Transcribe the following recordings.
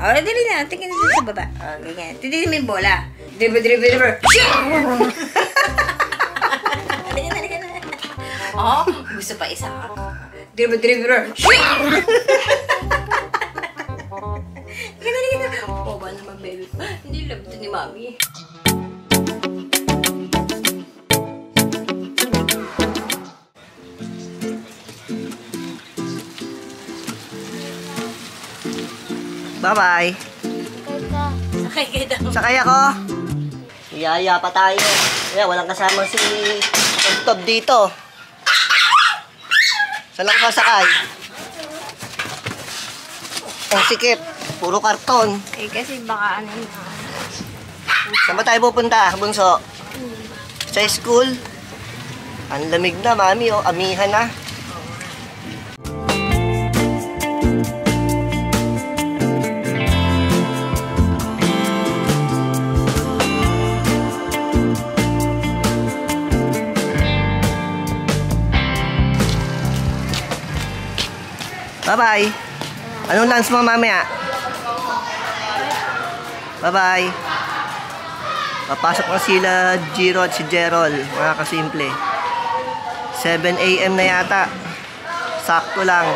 O, dali na. Tingin dito sa baba. O, ganyan. Titignan mo yung bola. Dribble. Shoot! Halika na. Oh, gusto pa isa. Dribble. Shoot! Halika na. O, ba naman, baby? Hindi love to ni Mami. Bye-bye. Sakay kayo daw. Sakay ako. Iyaya pa tayo. Kaya walang kasama si Tob dito. Saan lang sasakay? Ang sikip. Puro karton. Eh, kasi baka ano yun. Saan ba tayo pupunta, Bunso? Sa school? Ang lamig na, Mami. Oh, amihan na. Bye-bye. Anong lunch mo mamaya? Bye-bye. Papasok na sila Jiro at si Gerald, mga kasimple. 7 AM na yata. Sakto lang.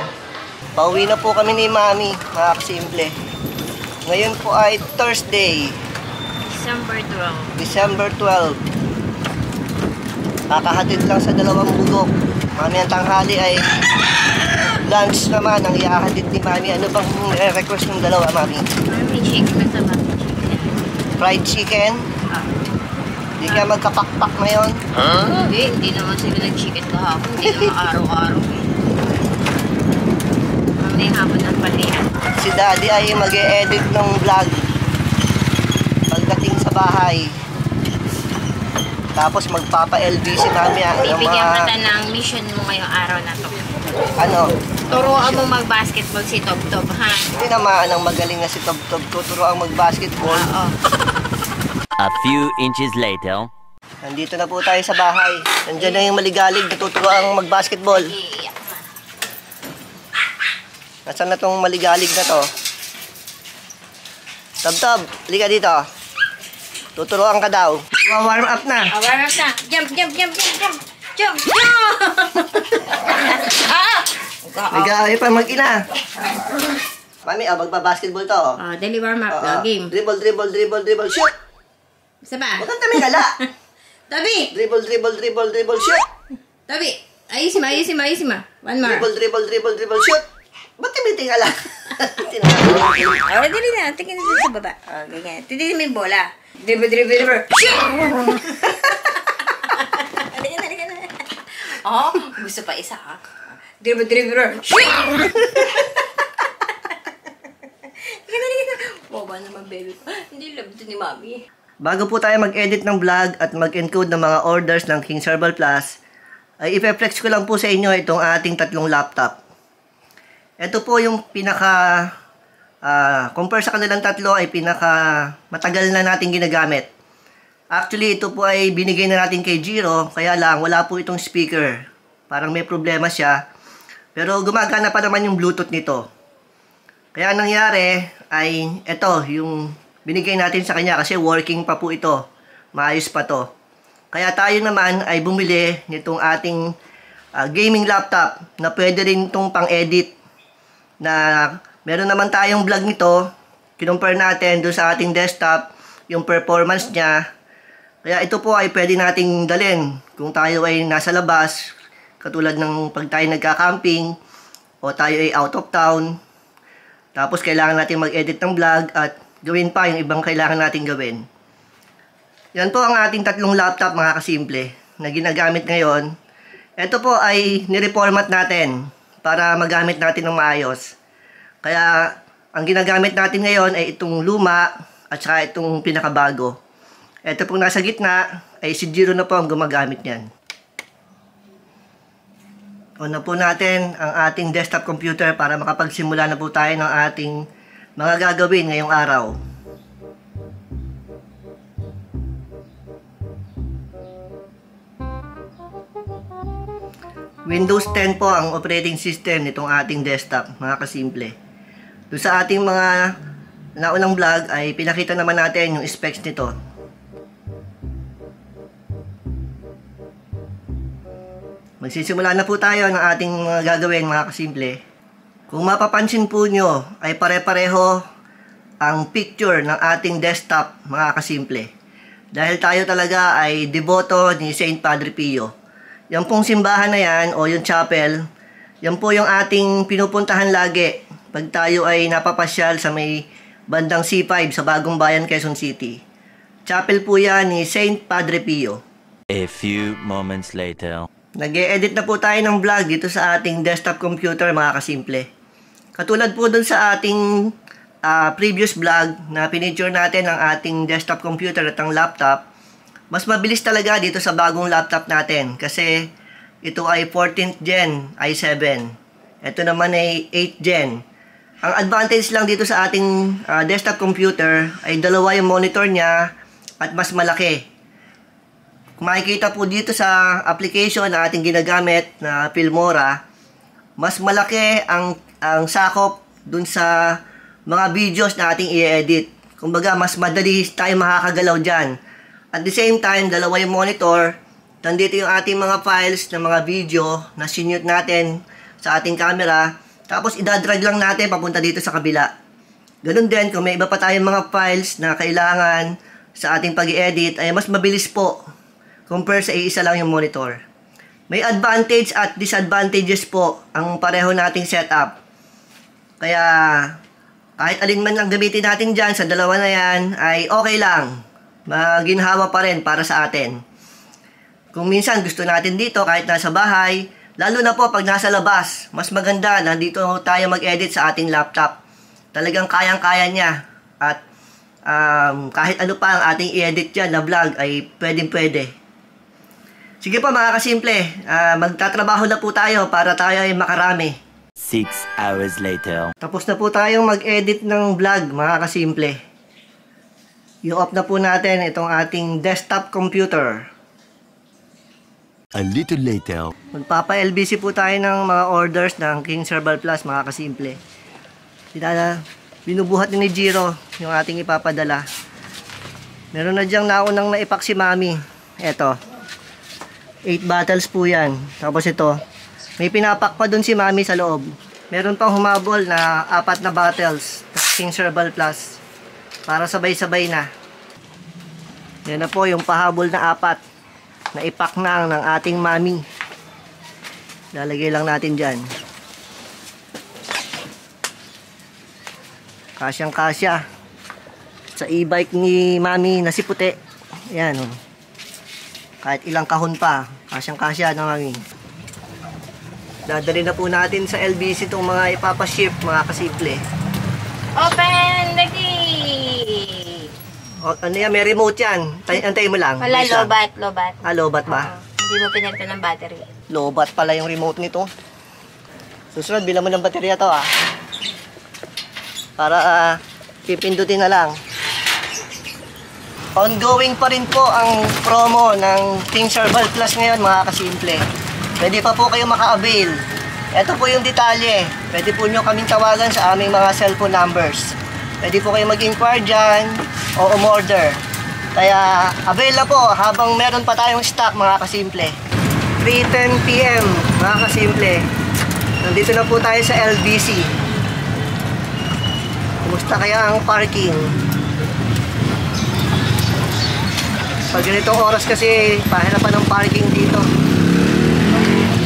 Pauwi na po kami ni Mami, mga kasimple. Ngayon po ay Thursday, December 12. Kakahatid lang sa dalawang bugok. Mami, ang tanghali ay lunch naman ang iahatid ni Mami. Ano bang request ng dalawa, Mami? Mami, chicken na sa Mami. Fried chicken? Hindi kaya magkapakpak na yun? Hindi naman sila nag-chicken kahapon. Hindi naman araw-araw. Mami, hapon ang palihan. Si Daddy ay mag-e-edit ng vlog pagdating sa bahay. Tapos magpapa-LB si Mami. Bibigyan kita ng mission mo ngayong araw na to. Ano? Turuan mo mag-basketball si Tob, ha? Hindi naman ang magaling na si Tob. Tuturuan mag-basketball. Oo. A few inches later. Nandito na po tayo sa bahay. Nandiyan na yung maligalig na tuturuan mag-basketball. Iiyak na. Nasaan na tong maligalig na to? Tob, halika dito. Tuturuan ka daw. Warm up na. Warm up na. Jump! Nag-aaway pa mag-ina. Mami, magbabasketball to. Daily warm up. Game. Dribble, shoot! Isa ba? Huwag kang tamigala. Toby! Dribble, shoot! Toby! Ayusin mo. One more. Dribble, shoot! Ba't timitingala? Dali na. Tingin dito sa baba. Ganyan. Titignan mo yung bola. Dribble. Shoot! Halika na. Oh, gusto pa isa, ha? Dribble. Shoot! Halika na. O, ba naman, baby? Hindi love to ni Mami. Bago po tayo mag-edit ng vlog at mag-encode ng mga orders ng King's Herbal Plus, ay ipeflex ko lang po sa inyo itong ating tatlong laptop. Ito po yung compare sa kanilang tatlo ay matagal na natin ginagamit. Actually, ito po ay binigay na natin kay Jiro, kaya lang wala po itong speaker. Parang may problema siya. Pero gumagana pa naman yung Bluetooth nito. Kaya nangyari ay ito, yung binigay natin sa kanya kasi working pa po ito. Maayos pa to. Kaya tayo naman ay bumili nitong ating gaming laptop na pwede rin itong pang-edit. Na meron naman tayong vlog nito. Kinumpare natin doon sa ating desktop yung performance niya. Kaya ito po ay pwede nating dalhin kung tayo ay nasa labas. Katulad ng pag tayo nagka-camping o tayo ay out of town. Tapos kailangan natin mag-edit ng vlog at gawin pa yung ibang kailangan natin gawin. Yan po ang ating tatlong laptop, mga kasimple, na ginagamit ngayon. Ito po ay nireformat natin para magamit natin ng maayos. Kaya ang ginagamit natin ngayon ay itong luma at saka itong pinakabago. Ito pong nasa gitna ay si Jiro na po ang gumagamit niyan. On na po natin ang ating desktop computer para makapagsimula na po tayo ng ating mga gagawin ngayong araw. Windows 10 po ang operating system nitong ating desktop, mga kasimple. Doon sa ating mga naunang vlog ay pinakita naman natin yung specs nito. Magsisimula na po tayo ng ating mga gagawin, mga kasimple. Kung mapapansin po nyo ay pare-pareho ang picture ng ating desktop, mga kasimple. Dahil tayo talaga ay deboto ni Saint Padre Pio. Yan pong simbahan na yan o yung chapel, yan po yung ating pinupuntahan lagi pag tayo ay napapasyal sa may bandang C5 sa Bagong Bayan, Quezon City. Chapel po yan ni Saint Padre Pio. A few moments later. Nag-e-edit na po tayo ng vlog dito sa ating desktop computer, mga kasimple. Katulad po dun sa ating previous vlog na pinicture natin ang ating desktop computer at ang laptop, mas mabilis talaga dito sa bagong laptop natin kasi ito ay 14th Gen i7. Ito naman ay 8th Gen. Ang advantage lang dito sa ating desktop computer ay dalawa yung monitor niya at mas malaki. Kung makikita po dito sa application na ating ginagamit na Filmora, mas malaki ang sakop dun sa mga videos na ating i-edit. Kumbaga, mas madali tayo makakagalaw dyan. At the same time, dalawa yung monitor. Nandito yung ating mga files na mga video na sinute natin sa ating camera. Tapos, idadrag lang natin papunta dito sa kabila. Ganun din, kung may iba pa tayong mga files na kailangan sa ating pag-i-edit, ay mas mabilis po compare sa isa lang yung monitor. May advantage at disadvantages po ang pareho nating setup. Kaya, kahit alin man ang gamitin natin dyan sa dalawa na yan, ay okay lang. Maginhawa pa rin para sa atin. Kung minsan gusto natin dito kahit nasa bahay, lalo na po pag nasa labas, mas maganda na dito tayo mag-edit sa ating laptop. Talagang kayang-kaya niya. At kahit ano pa ang ating i-edit dyan na vlog ay pwedeng-pwede. Sige po mga kasimple, magtatrabaho na po tayo para tayo ay makarami. 6 hours later. Tapos na po tayong mag-edit ng vlog, mga kasimple. I-off na po natin itong ating desktop computer. A little later. Magpapa-LBC po tayo ng mga orders ng King Herbal Plus, mga kasimple. Binubuhat ni Jiro yung ating ipapadala. Meron na diyang naunang naipak si Mami. Eto. 8 bottles po yan. Tapos ito, may pinapak pa dun si Mami sa loob. Meron pang humabol na 4 na bottles King Herbal Plus para sabay-sabay na. Yan na po yung pahabol na 4 na ipak na ng ating Mami. Lalagay lang natin dyan. Kasyang-kasya sa e-bike ni Mami na si puti. Yan o. Kahit ilang kahon pa, kasyang-kasya na Mami. Dadali na po natin sa LBC itong mga ipapaship, mga kasimple. Open the key! O, ano yan, may remote yan. Antayin mo lang. Wala, Isa. lobat. Lobat ba? Hindi mo pinalitan ng battery. Lobat pala yung remote nito. Susunod, bilang mo ng baterya to para pipindutin na lang. Ongoing pa rin po ang promo ng King Herbal Plus ngayon, mga kasimple. Pwede pa po kayo maka-avail. Ito po yung detalye. Pwede po nyo kaming tawagan sa aming mga cellphone numbers. Pwede po kayo mag-inquire dyan o umorder. Kaya avail na po habang meron pa tayong stock, mga kasimple. 3:10 PM, mga kasimple. Nandito na po tayo sa LBC. Kumusta kaya ang parking? Pag ganitong oras kasi, pahirapan ng parking dito.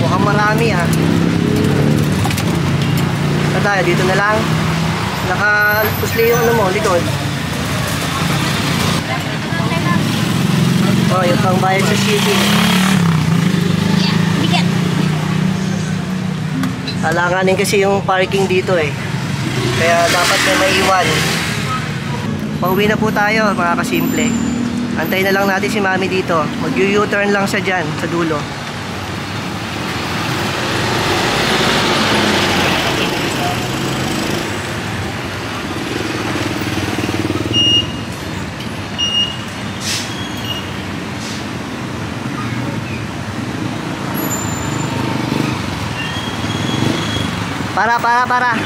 Mukhang marami Saan tayo? Dito na lang. Naka-pusli yung ano mo, likod. Oh, yung pang bayad sa city. Alanganin kasi yung parking dito Kaya dapat may maiwan. Pauwi na po tayo, mga kasimple. Antayin na lang natin si Mami dito. Mag-U-turn lang siya dyan sa dulo. Para.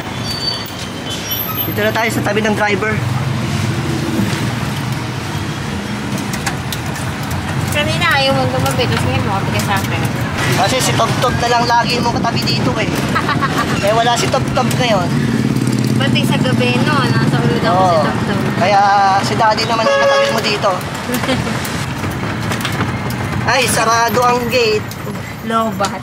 Dito na tayo sa tabi ng driver. Kanina ayaw mo gumabi, tapos ngayon mo kapag sa akin. Kasi si Tob-Tob na lang lagi mo katabi dito eh. Eh wala si Tob-Tob ngayon. Pati sa gabi, no? Nasa ulo daw ko si Oo. Doktor. Kaya si Daddy naman yung katabi mo dito. Ay, sarado ang gate. Lobat.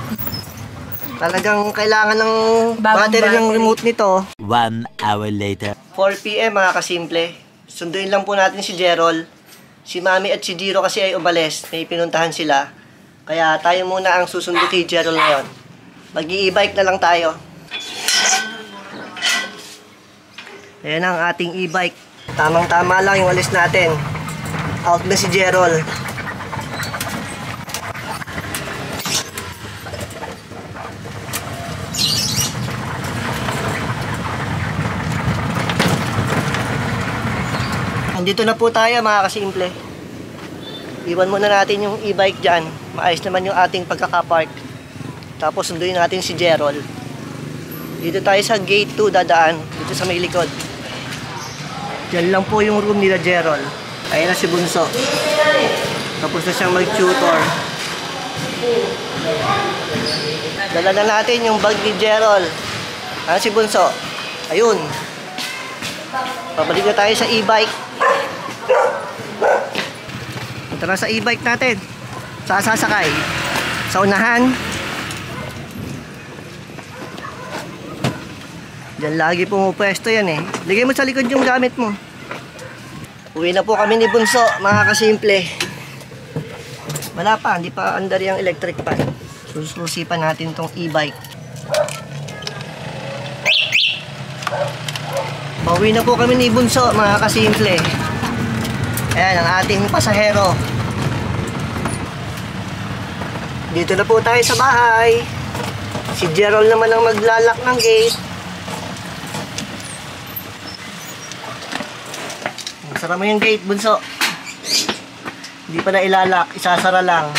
Talagang kailangan ng Bagong battery ng battery. remote nito. 1 hour later. 4 PM mga kasimple. Sunduin lang po natin si Gerald. Si Mami at si Jiro kasi ay umalis. May pinuntahan sila. Kaya tayo muna ang susundo kay Gerald ngayon. Mag-i-e-bike na lang tayo. Ayan ang ating e-bike. Tamang-tama lang yung alis natin. Out na si Gerald. Andito na po tayo mga kasimple. Iwan muna natin yung e-bike dyan. Maayos naman yung ating pagkakapark. Tapos sunduin natin si Gerald. Dito tayo sa gate 2 dadaan. Dito sa may likod. Diyan lang po yung room nila Gerald. Ayan na si Bunso. Tapos na siyang mag-tutor. Dala na natin yung bag ni Gerald. Ayan si Bunso. Ayun. Pabalik na tayo sa e-bike. Tara sa e-bike natin. Saan sasakay? Sa unahan. Diyan lagi pumupwesto yan eh. Ligay mo sa likod yung gamit mo. Uwi na po kami ni Bunso, mga kasimple. Wala pa, hindi pa andar yung electric pan. Sususipan natin tong e-bike. Pauwi na po kami ni Bunso, mga kasimple. Ayan ang ating pasahero. Dito na po tayo sa bahay. Si Gerald naman ang maglalak ng gate. Sara mo yung gate, Bunso. Hindi pa na ilalak, isasara lang.